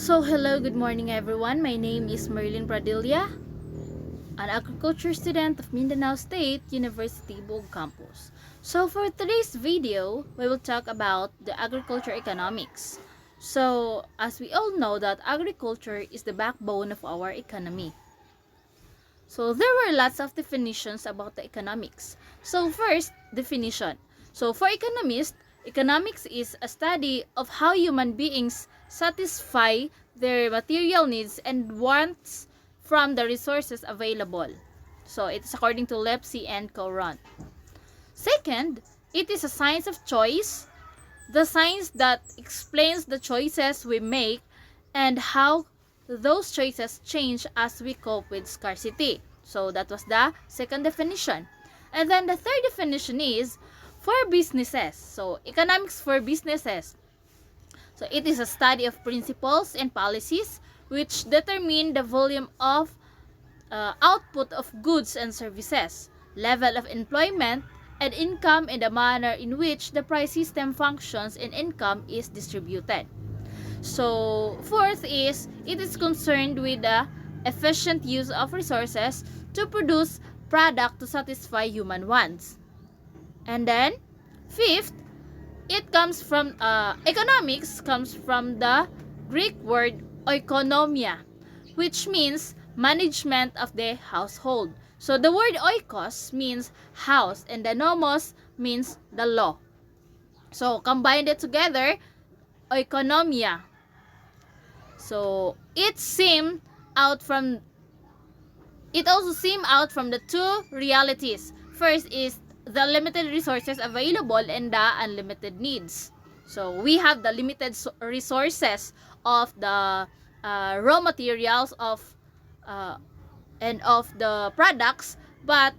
Hello, good morning everyone. My name is Marilyn Pradilla, an agriculture student of Mindanao State University Bog Campus. For today's video, we will talk about the agriculture economics. As we all know that agriculture is the backbone of our economy. There were lots of definitions about the economics. First, definition. For economists, economics is a study of how human beings satisfy their material needs and wants from the resources available. It is according to Lepsy and Coron. Second, it is a science of choice, the science that explains the choices we make and how those choices change as we cope with scarcity. That was the second definition. And then the third definition is for businesses. Economics for businesses. It is a study of principles and policies which determine the volume of output of goods and services, level of employment, and income in the manner in which the price system functions and income is distributed. Fourth is, it is concerned with the efficient use of resources to produce product to satisfy human wants. And then, fifth, it comes from, economics comes from the Greek word oikonomia, which means management of the household. The word oikos means house and the nomos means the law. Combined it together, oikonomia. It also seemed out from the two realities. First is the limited resources available and the unlimited needs. We have the limited resources of the raw materials and of the products, but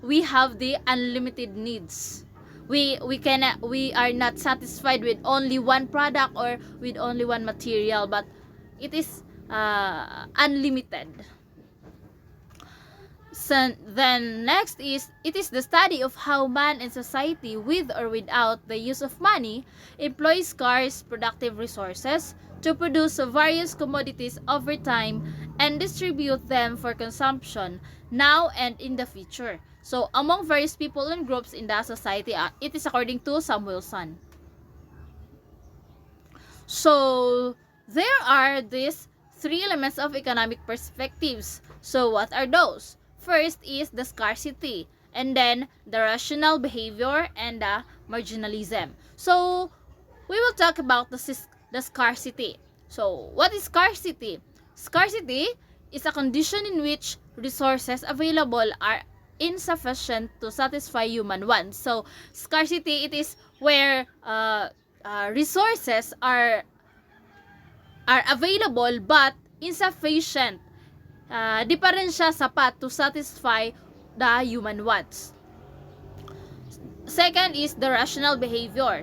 we have the unlimited needs. We are not satisfied with only one product or with only one material, but it is unlimited. Then next is, it is the study of how man and society, with or without the use of money, employs scarce productive resources to produce various commodities over time and distribute them for consumption now and in the future. Among various people and groups in the society, it is according to Samuelson. There are these three elements of economic perspectives. What are those? First is the scarcity, and then the rational behavior and the marginalism. We will talk about the scarcity. What is scarcity? Scarcity is a condition in which resources available are insufficient to satisfy human wants. Scarcity, it is where resources are available but insufficient. Di pa rin siya sapat to satisfy the human wants. Second is the rational behavior.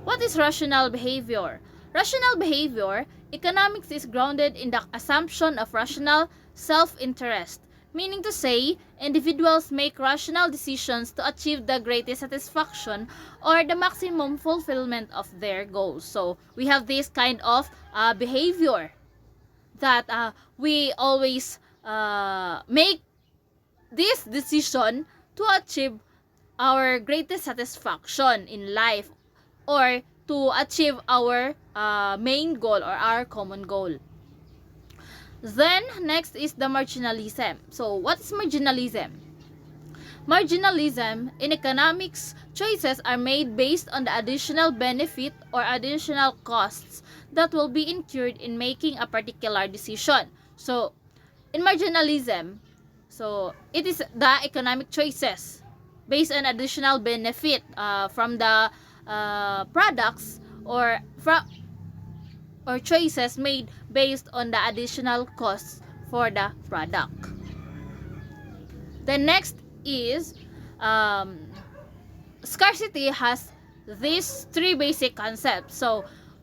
What is rational behavior? Rational behavior, economics is grounded in the assumption of rational self-interest, meaning to say, individuals make rational decisions to achieve the greatest satisfaction or the maximum fulfillment of their goals. We have this kind of behavior that we always make this decision to achieve our greatest satisfaction in life or to achieve our main goal or our common goal. Then next is the marginalism. What is marginalism? Marginalism in economics, choices are made based on the additional benefit or additional costs that will be incurred in making a particular decision. In marginalism, it is the economic choices based on additional benefit from the products or choices made based on the additional costs for the product. The next is scarcity has these three basic concepts.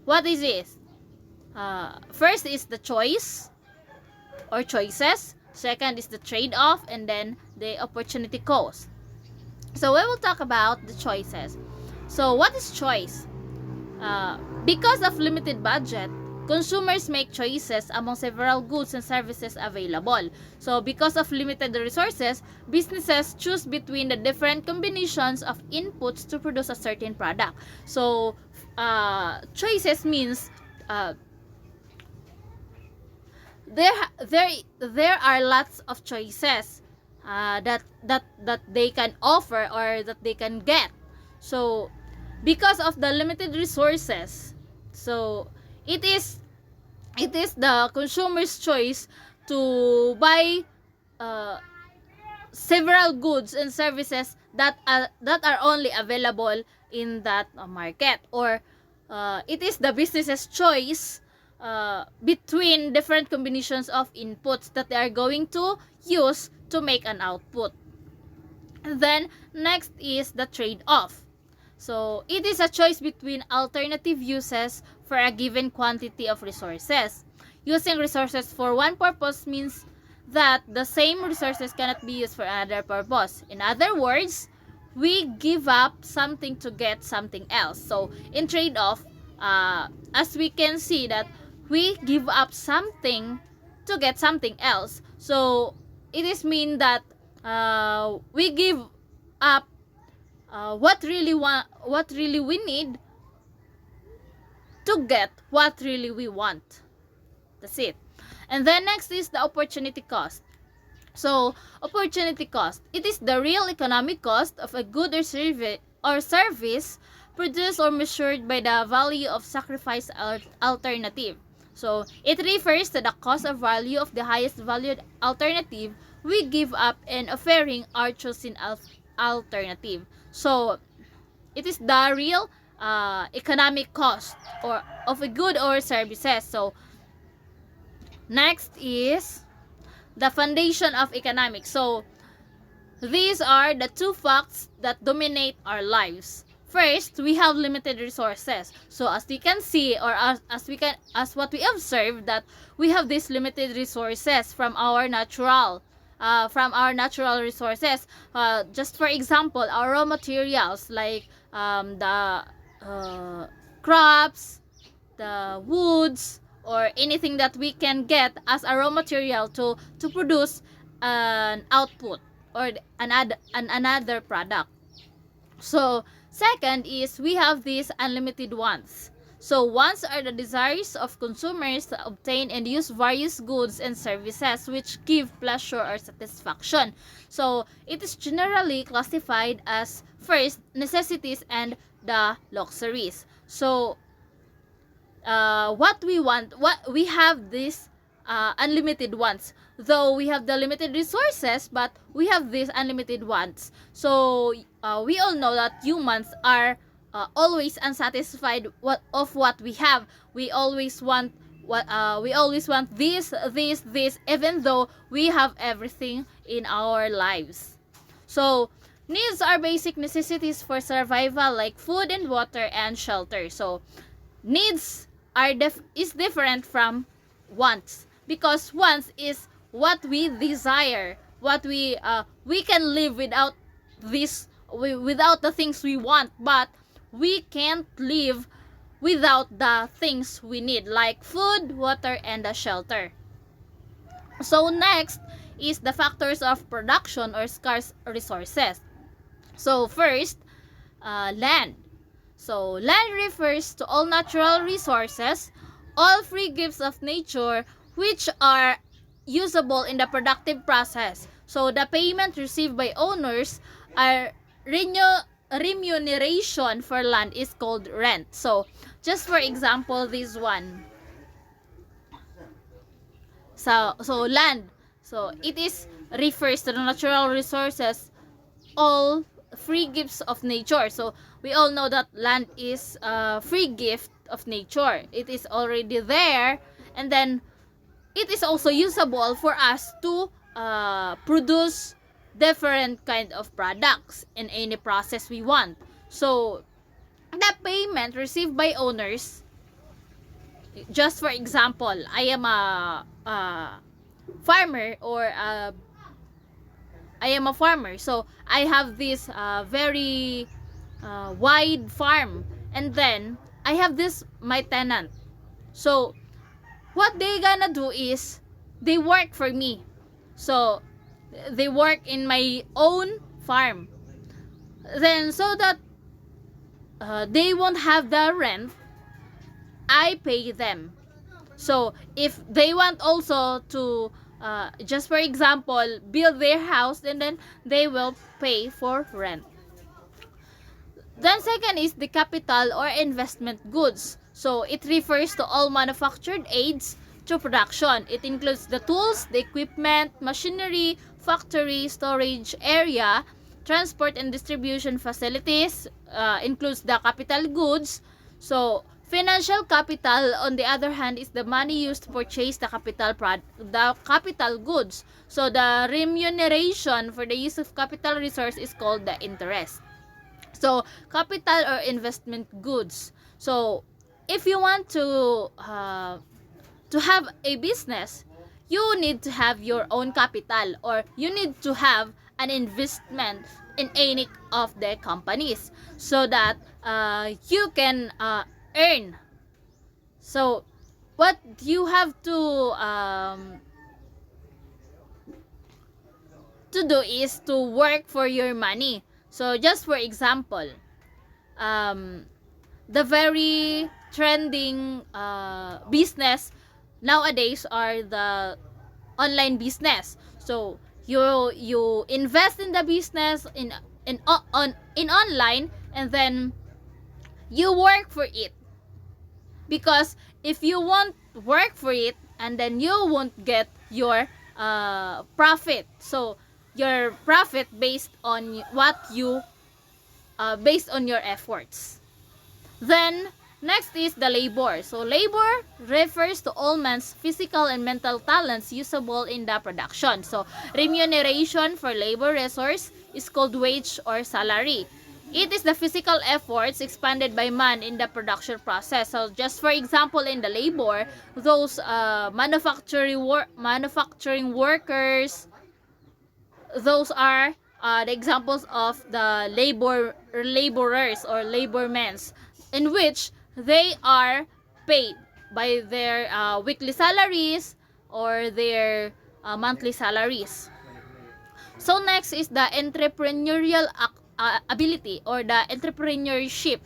What is this? First is the choice or choices. Second is the trade-off, and then the opportunity cost. We will talk about the choices. What is choice? Because of limited budget, consumers make choices among several goods and services available. So because of limited resources, businesses choose between the different combinations of inputs to produce a certain product. So choices means there are lots of choices that they can offer or that they can get. So because of the limited resources, so it is the consumer's choice to buy several goods and services that are only available in that market, or it is the business's choice between different combinations of inputs that they are going to use to make an output. And then next is the trade-off. So it is a choice between alternative uses for a given quantity of resources. Using resources for one purpose means that the same resources cannot be used for another purpose. In other words, we give up something to get something else. So in trade-off, as we can see that we give up something to get something else. So it is mean that we give up what really we need to get what really we want. That's it. And then next is the opportunity cost. So opportunity cost, it is the real economic cost of a good or service produced or measured by the value of sacrifice alternative. So it refers to the cost or value of the highest valued alternative we give up in offering our chosen alternative. So it is the real economic cost of a good or services. So next is the foundation of economics. So these are the two facts that dominate our lives. First, we have limited resources. So as we can see, or as what we observe, that we have these limited resources from our natural resources. Just for example, our raw materials like the crops, the woods, or anything that we can get as a raw material to produce an output or another product. So second is we have these unlimited wants. So wants are the desires of consumers to obtain and use various goods and services which give pleasure or satisfaction. So it is generally classified as first necessities and the luxuries. So what we have this unlimited wants, though we have the limited resources, but we have these unlimited wants. So we all know that humans are always unsatisfied of what we have. We always want this, even though we have everything in our lives. So needs are basic necessities for survival, like food and water and shelter. So needs is different from wants, because wants is what we desire, what we can live without without the things we want, but we can't live without the things we need, like food, water, and the shelter. So next is the factors of production or scarce resources. So first, land. So land refers to all natural resources, all free gifts of nature which are usable in the productive process. So the payment received by owners are remuneration for land is called rent. So just for example, this one. So land. So it is refers to the natural resources, all free gifts of nature. So we all know that land is a free gift of nature. It is already there, and then it is also usable for us to produce different kind of products in any process we want. So the payment received by owners, just for example, I am a farmer, or I am a farmer. So I have this very wide farm, and then I have this my tenant. So what they gonna do is they work for me. So they work in my own farm. Then so that they won't have the rent, I pay them. So if they want also to just for example build their house, then they will pay for rent. Then second is the capital or investment goods. So it refers to all manufactured aids to production. It includes the tools, the equipment, machinery, factory, storage area, transport and distribution facilities, includes the capital goods. So financial capital, on the other hand, is the money used to purchase the capital goods. So the remuneration for the use of capital resource is called the interest. So capital or investment goods. So if you want to have a business, you need to have your own capital, or you need to have an investment in any of the companies so that you can earn. So what you have to do is to work for your money. So just for example, the very trending business nowadays are the online business. So you invest in the business in online, and then you work for it. Because if you won't work for it, and then you won't get your profit. So your profit based on what you based on your efforts. Then next is the labor. So labor refers to all man's physical and mental talents usable in the production. So remuneration for labor resource is called wage or salary. It is the physical efforts expended by man in the production process. So just for example, in the labor, those manufacturing workers, those are the examples of the laborers or labormen, in which they are paid by their weekly salaries or their monthly salaries. So next is the entrepreneurial ability or the entrepreneurship.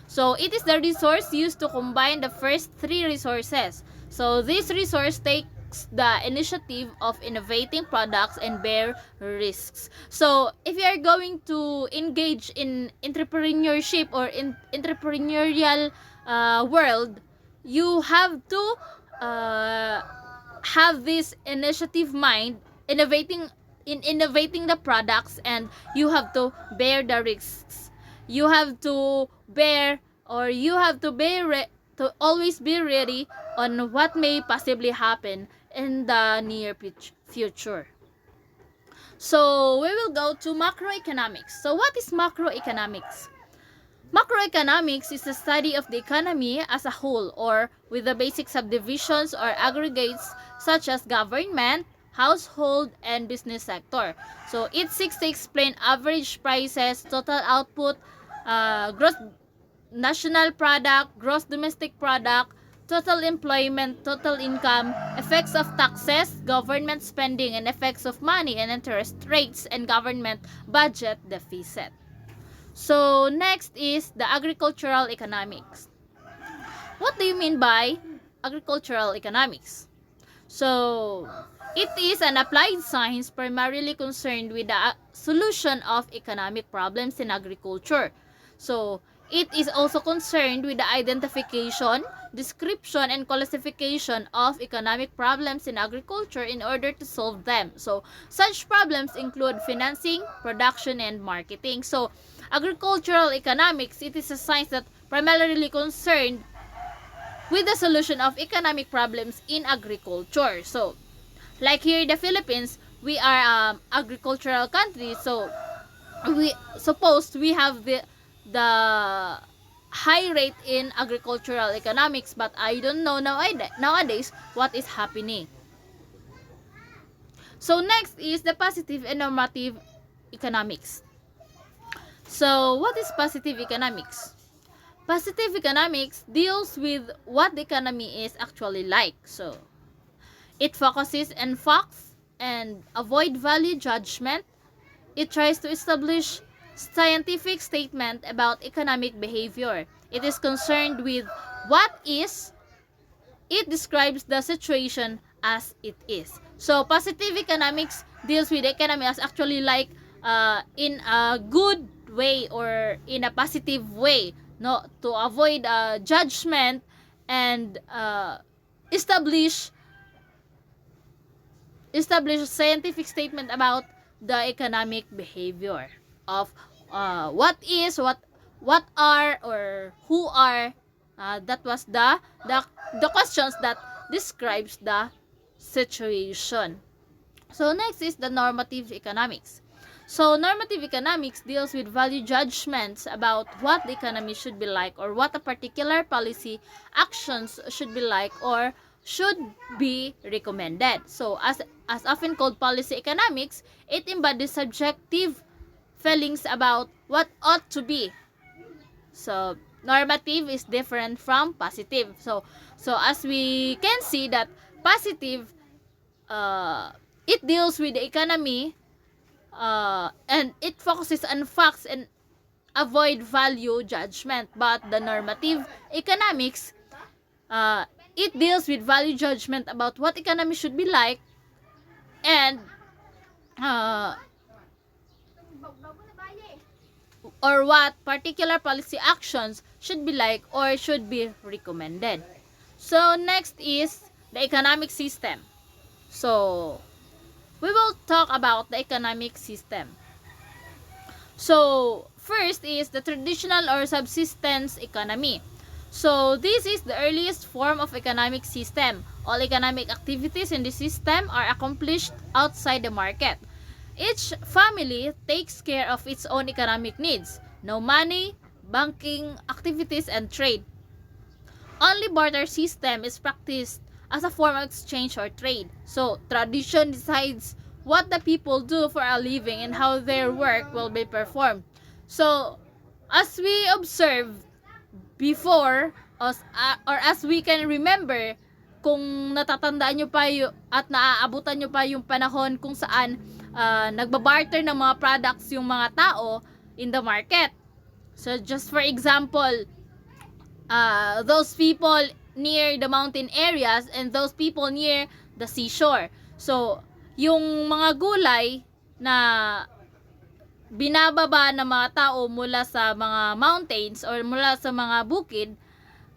So it is the resource used to combine the first three resources. So this resource takes the initiative of innovating products and bear risks. So if you are going to engage in entrepreneurship or in entrepreneurial world, you have to have this initiative mind, innovating the products, and you have to bear the risks. You have to bear, or you have to to always be ready on what may possibly happen in the near future. So we will go to macroeconomics. So what is macroeconomics? Macroeconomics is the study of the economy as a whole, or with the basic subdivisions or aggregates such as government, household, and business sector. So it seeks to explain average prices, total output, gross national product, gross domestic product, total employment, total income, effects of taxes, government spending, and effects of money and interest rates and government budget deficit. So next is the agricultural economics. What do you mean by agricultural economics? So it is an applied science primarily concerned with the solution of economic problems in agriculture. So it is also concerned with the identification, description, and classification of economic problems in agriculture in order to solve them. So such problems include financing, production, and marketing. So agricultural economics, it is a science that primarily concerned with the solution of economic problems in agriculture. So like here in the Philippines, we are agricultural country. So we have the high rate in agricultural economics, but I don't know nowadays what is happening. So next is the positive and normative economics. So what is positive economics? Positive economics deals with what the economy is actually like. So, it focuses on facts and avoid value judgment. It tries to establish scientific statement about economic behavior. It is concerned with what is. It describes the situation as it is. So, positive economics deals with the economy as actually like in a good way or in a positive way, no, to avoid judgment and establish a scientific statement about the economic behavior of what are or who are. That was the questions that describes the situation. So next is the normative economics. So normative economics deals with value judgments about what the economy should be like or what a particular policy actions should be like or should be recommended. So as often called policy economics, it embodies subjective feelings about what ought to be. So normative is different from positive. So as we can see that positive, it deals with the economy and it focuses on facts and avoid value judgment. But the normative economics, it deals with value judgment about what economy should be like and or what particular policy actions should be like or should be recommended. So next is the economic system. So we will talk about the economic system. So first is the traditional or subsistence economy. So this is the earliest form of economic system. All economic activities in the system are accomplished outside the market. Each family takes care of its own economic needs. No money, banking activities, and trade. Only barter system is practiced as a form of exchange or trade. So tradition decides what the people do for a living and how their work will be performed. So as we observe before or as we can remember, kung natatandaan nyo pa at naaabutan nyo pa yung panahon kung saan nagbabarter ng mga products yung mga tao in the market. So just for example, those people near the mountain areas and those people near the seashore. So yung mga gulay na binababa ng mga tao mula sa mga mountains or mula sa mga bukid,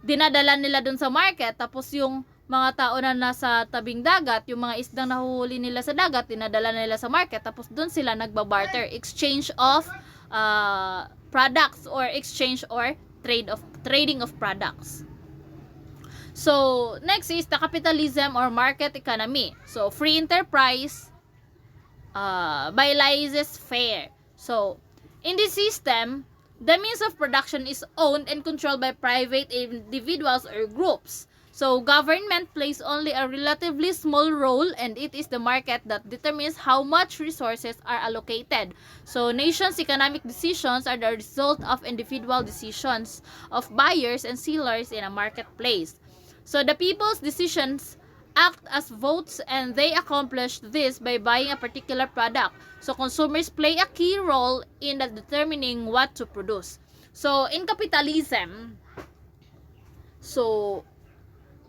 dinadala nila dun sa market. Tapos yung mga tao na nasa tabing dagat, yung mga isdang nahuhuli nila sa dagat, dinadala nila sa market. Tapos dun sila nagbabarter, exchange of products or exchange or trading of products. So next is the capitalism or market economy. So free enterprise by laissez-faire. So in this system, the means of production is owned and controlled by private individuals or groups. So government plays only a relatively small role, and it is the market that determines how much resources are allocated. So nations' economic decisions are the result of individual decisions of buyers and sellers in a marketplace. So the people's decisions act as votes, and they accomplish this by buying a particular product. So consumers play a key role in determining what to produce. So in capitalism, so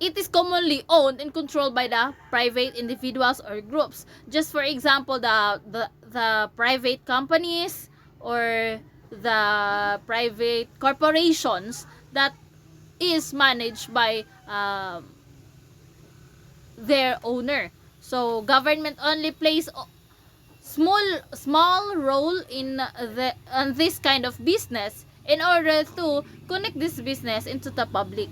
it is commonly owned and controlled by the private individuals or groups. Just for example, the private companies or the private corporations that is managed by their owner. So government only plays small role in this kind of business in order to connect this business into the public.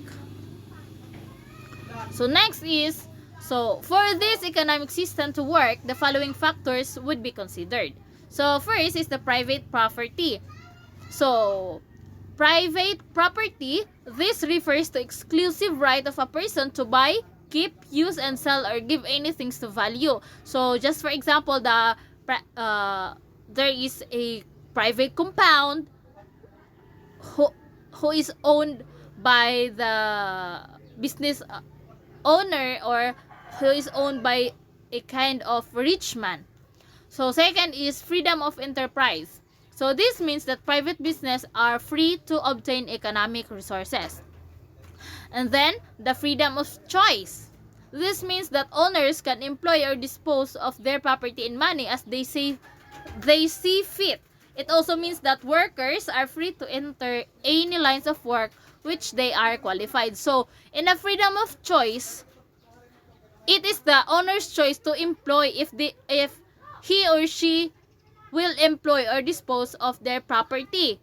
So next is, so for this economic system to work, the following factors would be considered. So first is the private property. So private property, this refers to exclusive right of a person to buy, keep, use, and sell or give anything to value. So just for example, there is a private compound is owned by the business owner, or who is owned by a kind of rich man. So second is freedom of enterprise. So this means that private business are free to obtain economic resources. And then the freedom of choice. This means that owners can employ or dispose of their property and money as they see fit. It also means that workers are free to enter any lines of work which they are qualified. So, in a freedom of choice, it is the owner's choice to employ if he or she will employ or dispose of their property.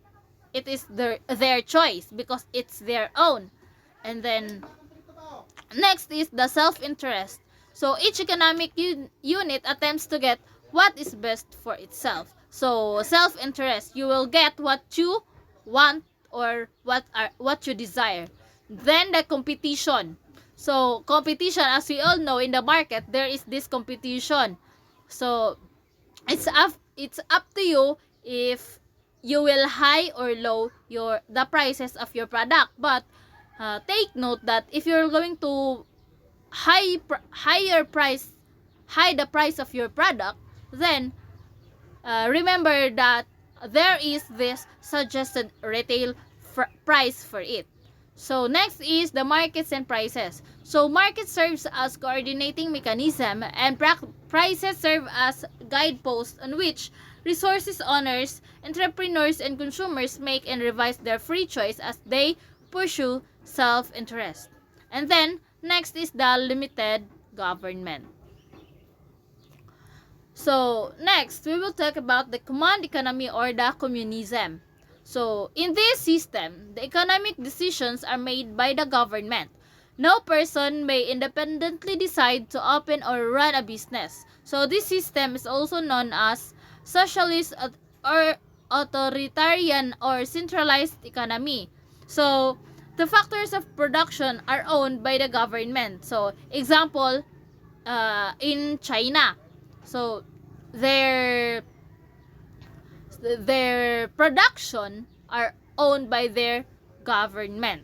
It is their choice because it's their own. And then next is the self-interest. So each economic unit attempts to get what is best for itself. So self-interest, you will get what you want or what you desire. Then the competition. So competition, as we all know, in the market there is this competition. So it's up to you if you will high or low the prices of your product. But take note that if you're going to high the price of your product, then remember that there is this suggested retail price for it. So next is the markets and prices. So market serves as coordinating mechanism, and prices serve as guideposts on which resources owners, entrepreneurs, and consumers make and revise their free choice as they pursue self-interest. And then next is the limited government. So next we will talk about the command economy or the communism. So in this system, the economic decisions are made by the government. No person may independently decide to open or run a business. So this system is also known as socialist or authoritarian or centralized economy. So the factors of production are owned by the government. So example, in China, so their production are owned by their government.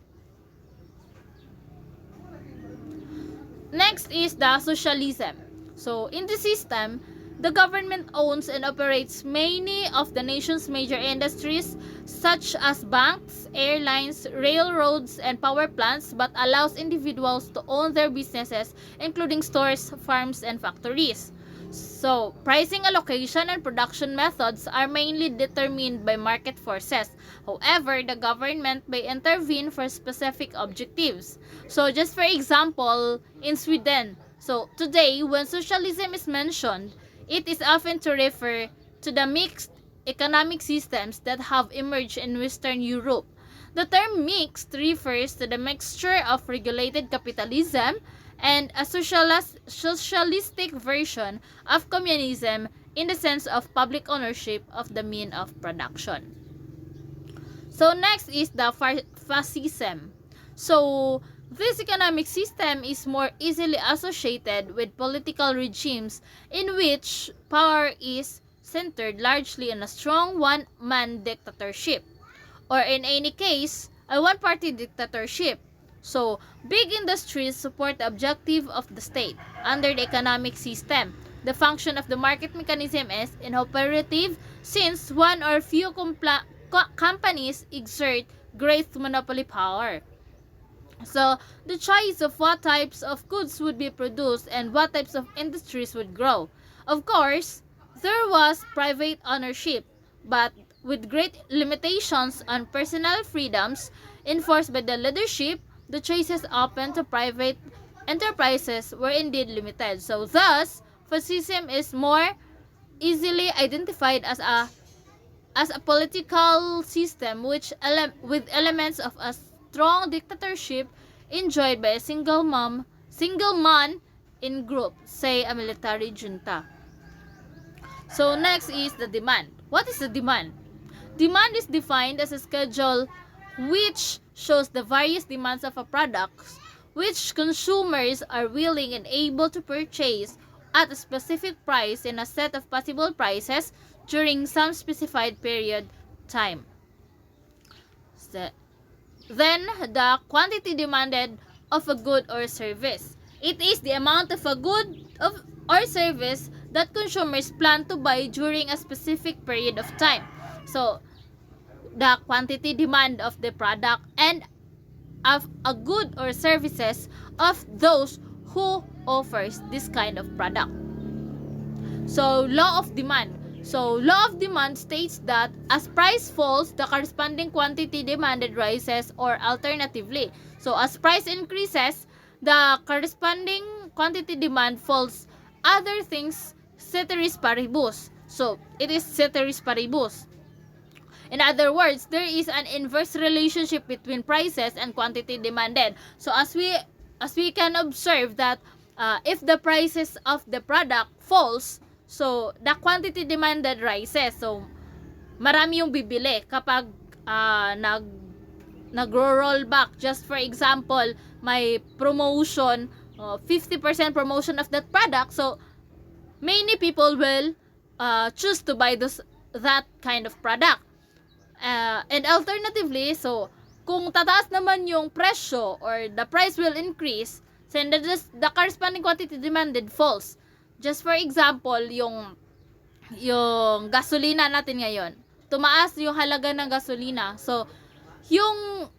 Next is the socialism. So in the system, the government owns and operates many of the nation's major industries such as banks, airlines, railroads, and power plants, but allows individuals to own their businesses, including stores, farms, and factories. So, pricing, allocation, and production methods are mainly determined by market forces. However, the government may intervene for specific objectives. So, just for example, in Sweden, so today, when socialism is mentioned, it is often to refer to the mixed economic systems that have emerged in Western Europe. The term mixed refers to the mixture of regulated capitalism and a socialistic version of communism in the sense of public ownership of the mean of production. So next is the fascism. So this economic system is more easily associated with political regimes in which power is centered largely on a strong one-man dictatorship, or in any case, a one-party dictatorship. So, big industries support the objective of the state. Under the economic system, the function of the market mechanism is inoperative since one or few companies exert great monopoly power. So, the choice of what types of goods would be produced and what types of industries would grow. Of course, there was private ownership, but with great limitations on personal freedoms enforced by the leadership, the choices open to private enterprises were indeed limited. So thus, fascism is more easily identified as a political system with elements of a strong dictatorship enjoyed by a single man in group, say a military junta. So next is the demand. What is the demand? Demand is defined as a schedule which shows the various demands of a product which consumers are willing and able to purchase at a specific price in a set of possible prices during some specified period time. Then, the quantity demanded of a good or service. It is the amount of a good or service that consumers plan to buy during a specific period of time. So, the quantity demand of the product and of a good or services of those who offers this kind of product. So, law of demand. So, law of demand states that as price falls, the corresponding quantity demanded rises, or alternatively. So, as price increases, the corresponding quantity demand falls. Other things, ceteris paribus. So, it is ceteris paribus. In other words, there is an inverse relationship between prices and quantity demanded. So, as we can observe that if the prices of the product falls, so the quantity demanded rises. So, marami yung bibili kapag nag-roll back. Just for example, may promotion, 50% promotion of that product. So, many people will choose to buy that kind of product. And alternatively, so kung tataas naman yung presyo or the price will increase, then the corresponding quantity demanded falls. Just for example, yung gasolina natin ngayon, tumaas yung halaga ng gasolina. So, yung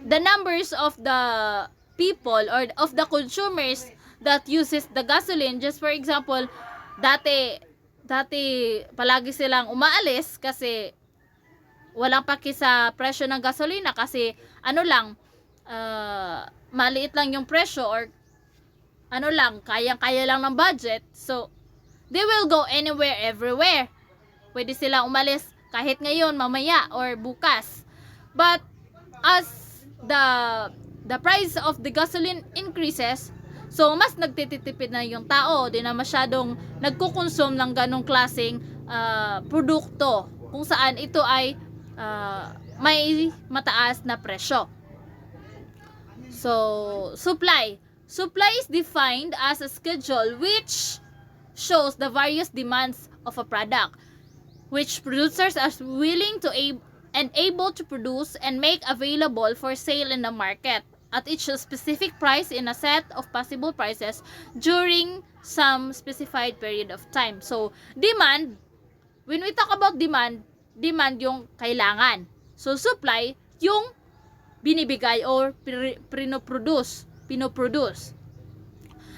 the numbers of the people or of the consumers that uses the gasoline, just for example, dati palagi silang umaalis kasi walang paki sa presyo ng gasolina kasi maliit lang yung presyo or kayang-kaya lang ng budget. So, they will go anywhere, everywhere. Pwede silang umalis kahit ngayon, mamaya, or bukas. But, as the price of the gasoline increases, so mas nagtitipid na yung tao, di na masyadong nagkukonsume ng ganong klaseng produkto kung saan ito ay may mataas na presyo. So, supply is defined as a schedule which shows the various demands of a product which producers are willing to and able to produce and make available for sale in the market at each specific price in a set of possible prices during some specified period of time. So, demand, when we talk about demand yung kailangan. So, supply, yung binibigay or pinoproduce.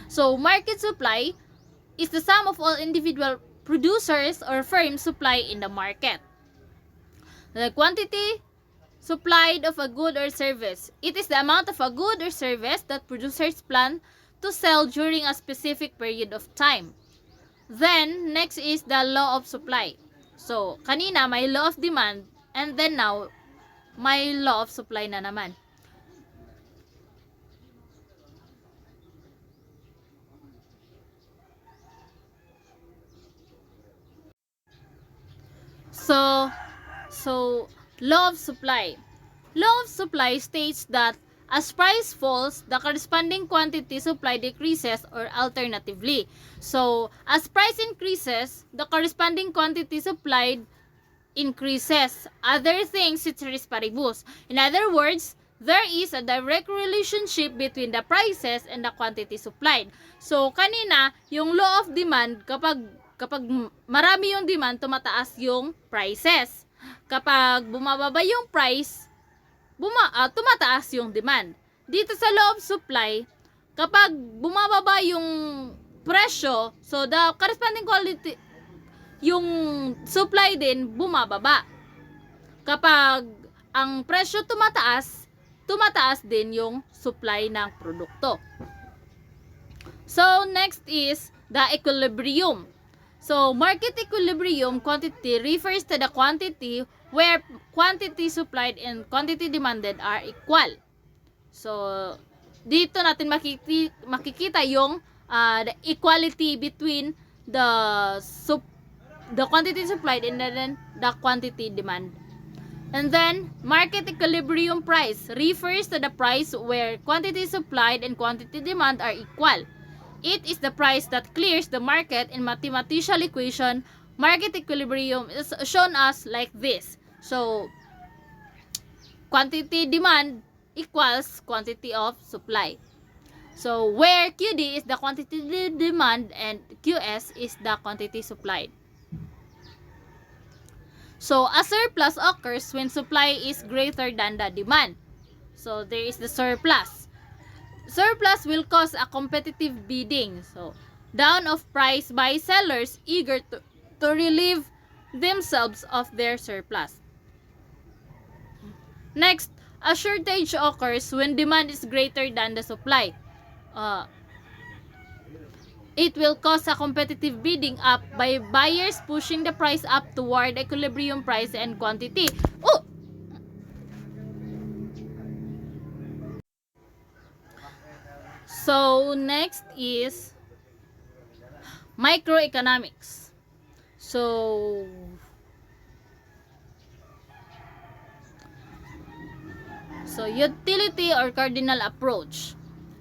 So, market supply is the sum of all individual producers or firms supply in the market. The quantity supplied of a good or service. It is the amount of a good or service that producers plan to sell during a specific period of time. Then, next is the law of supply. So, kanina may law of demand and then now, may law of supply na naman. So, law of supply. Law of supply states that as price falls, the corresponding quantity supplied decreases or alternatively. So, as price increases, the corresponding quantity supplied increases. Other things, ceteris paribus. In other words, there is a direct relationship between the prices and the quantity supplied. So, kanina, yung law of demand, kapag marami yung demand, tumataas yung prices. Kapag bumababa yung price, tumataas yung demand. Dito sa law of supply, kapag bumababa yung presyo, so the corresponding quality, yung supply din bumababa. Kapag ang presyo tumataas din yung supply ng produkto. So, next is the equilibrium. So, market equilibrium quantity refers to the quantity where quantity supplied and quantity demanded are equal. So, dito natin makikita yung the equality between the quantity supplied and then the quantity demand. And then, market equilibrium price refers to the price where quantity supplied and quantity demand are equal. It is the price that clears the market in mathematical equation. Market equilibrium is shown as like this. So, quantity demand equals quantity of supply. So where QD is the quantity demand and QS is the quantity supplied. So a surplus occurs when supply is greater than the demand. So there is the surplus. Surplus will cause a competitive bidding. So down of price by sellers eager to relieve themselves of their surplus. Next, a shortage occurs when demand is greater than the supply. It will cause a competitive bidding up by buyers pushing the price up toward equilibrium price and quantity. Oh! So, next is microeconomics. So, utility or cardinal approach.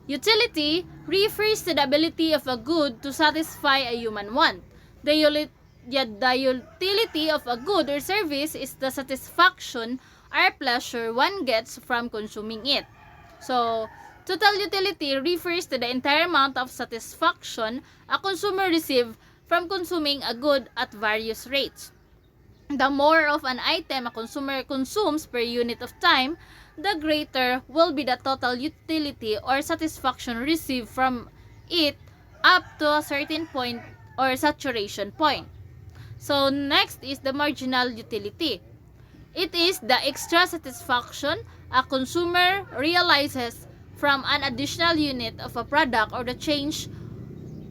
Utility refers to the ability of a good to satisfy a human want. The utility of a good or service is the satisfaction or pleasure one gets from consuming it. So, total utility refers to the entire amount of satisfaction a consumer receives from consuming a good at various rates. The more of an item a consumer consumes per unit of time, the greater will be the total utility or satisfaction received from it up to a certain point or saturation point. So next is the marginal utility. It is the extra satisfaction a consumer realizes from an additional unit of a product or the change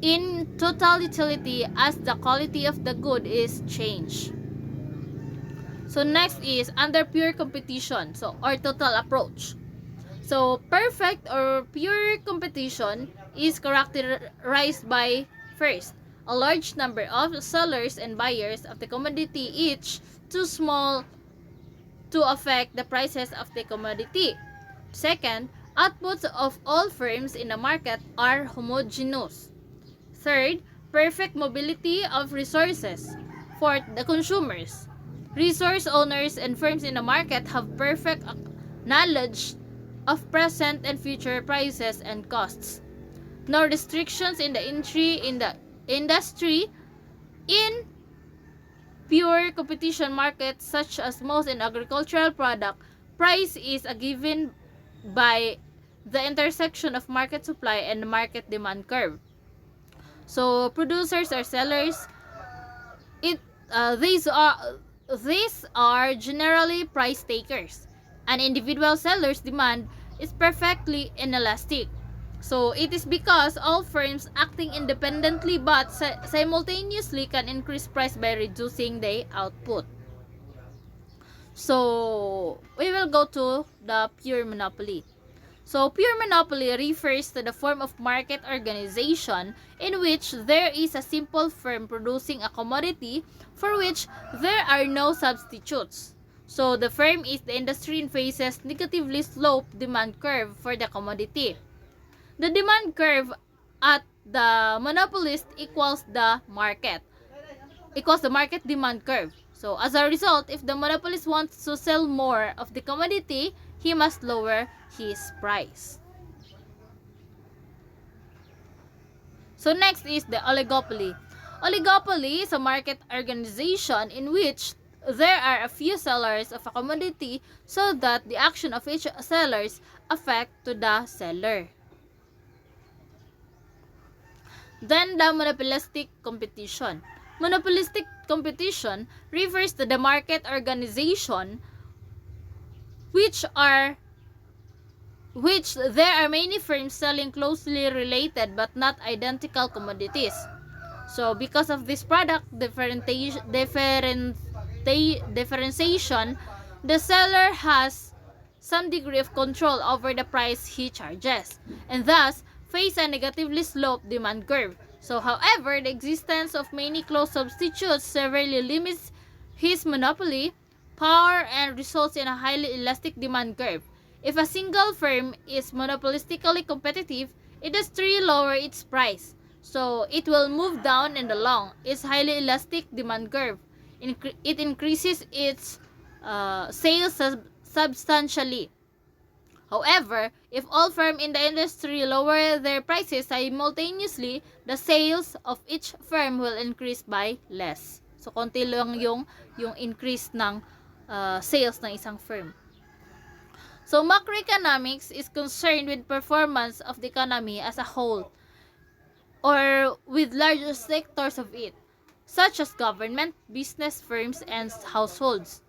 in total utility as the quality of the good is changed. So next is under pure competition, or total approach. So perfect or pure competition is characterized by first, a large number of sellers and buyers of the commodity, each too small to affect the prices of the commodity. Second, outputs of all firms in the market are homogeneous. Third, perfect mobility of resources. Fourth, the consumers. Resource owners and firms in the market have perfect knowledge of present and future prices and costs. No restrictions in the entry in the industry. In pure competition markets such as most in agricultural product, price is a given by the intersection of market supply and market demand curve. So producers or sellers, these are generally price takers. An individual seller's demand is perfectly inelastic. So it is because all firms acting independently but simultaneously can increase price by reducing the output. So we will go to the pure monopoly. So pure monopoly refers to the form of market organization in which there is a simple firm producing a commodity for which there are no substitutes. So the firm is the industry and faces negatively sloped demand curve for the commodity. The demand curve at the monopolist equals the market demand curve. So as a result, if the monopolist wants to sell more of the commodity, he must lower his price. So next is the oligopoly. Oligopoly is a market organization in which there are a few sellers of a commodity so that the action of each sellers affect to the seller. Then the monopolistic competition. Monopolistic competition refers to the market organization which there are many firms selling closely related but not identical commodities. So because of this product differentiation, the seller has some degree of control over the price he charges and thus face a negatively sloped demand curve. So however, the existence of many close substitutes severely limits his monopoly power and results in a highly elastic demand curve. If a single firm is monopolistically competitive, industry lower its price. So it will move down in the long. Its highly elastic demand curve. It increases its sales substantially. However, if all firms in the industry lower their prices simultaneously, the sales of each firm will increase by less. So, konti lang yung increase ng sales ng isang firm. So, macroeconomics is concerned with performance of the economy as a whole or with larger sectors of it, such as government, business firms, and households.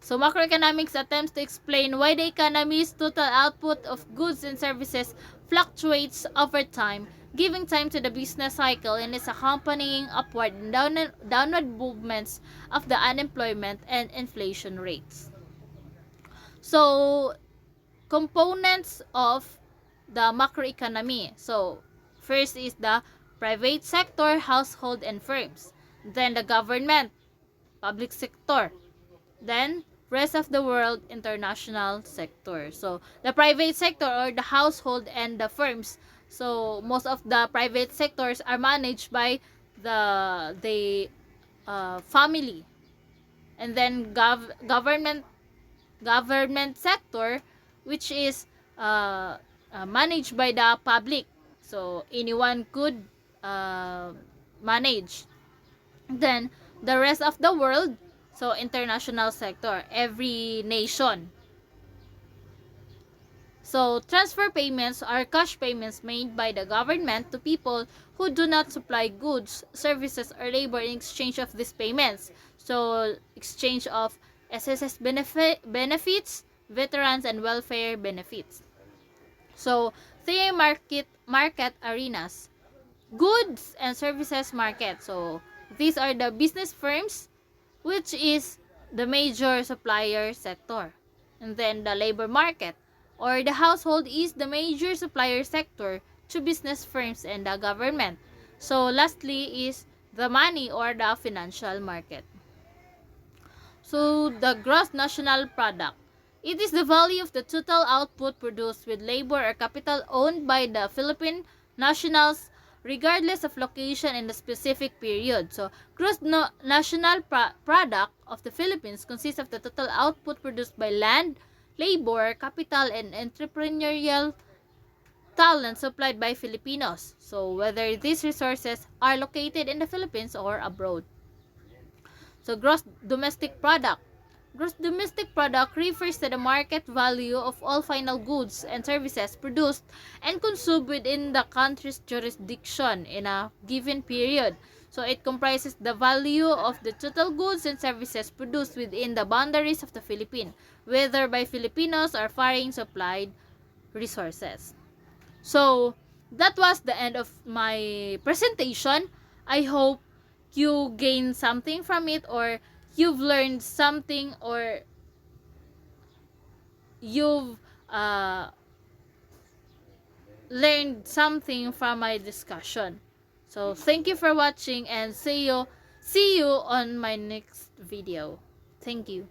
So, macroeconomics attempts to explain why the economy's total output of goods and services fluctuates over time, giving time to the business cycle and its accompanying upward and downward movements of the unemployment and inflation rates. So, components of the macroeconomy. So, first is the private sector, household, and firms. Then the government, public sector. Then, rest of the world, international sector. So, the private sector or the household and the firms. So, most of the private sectors are managed by the family. And then, government sector, which is managed by the public. So, anyone could manage. Then, the rest of the world, so international sector, every nation. So, transfer payments are cash payments made by the government to people who do not supply goods, services, or labor in exchange of these payments. So, exchange of SSS benefits, veterans, and welfare benefits. So, three market arenas. Goods and services market. So, these are the business firms, which is the major supplier sector. And then the labor market or the household is the major supplier sector to business firms and the government. So, lastly is the money or the financial market. So, the gross national product. It is the value of the total output produced with labor or capital owned by the Philippine nationals regardless of location in the specific period. So, gross national product of the Philippines consists of the total output produced by land, labor, capital, and entrepreneurial talent supplied by Filipinos. So, whether these resources are located in the Philippines or abroad. So, gross domestic product. Gross domestic product refers to the market value of all final goods and services produced and consumed within the country's jurisdiction in a given period. So, it comprises the value of the total goods and services produced within the boundaries of the Philippines, whether by Filipinos or foreign supplied resources. So, that was the end of my presentation. I hope you gain something from it, or you've learned something, or you've learned something from my discussion. So, thank you for watching and see you on my next video. Thank you.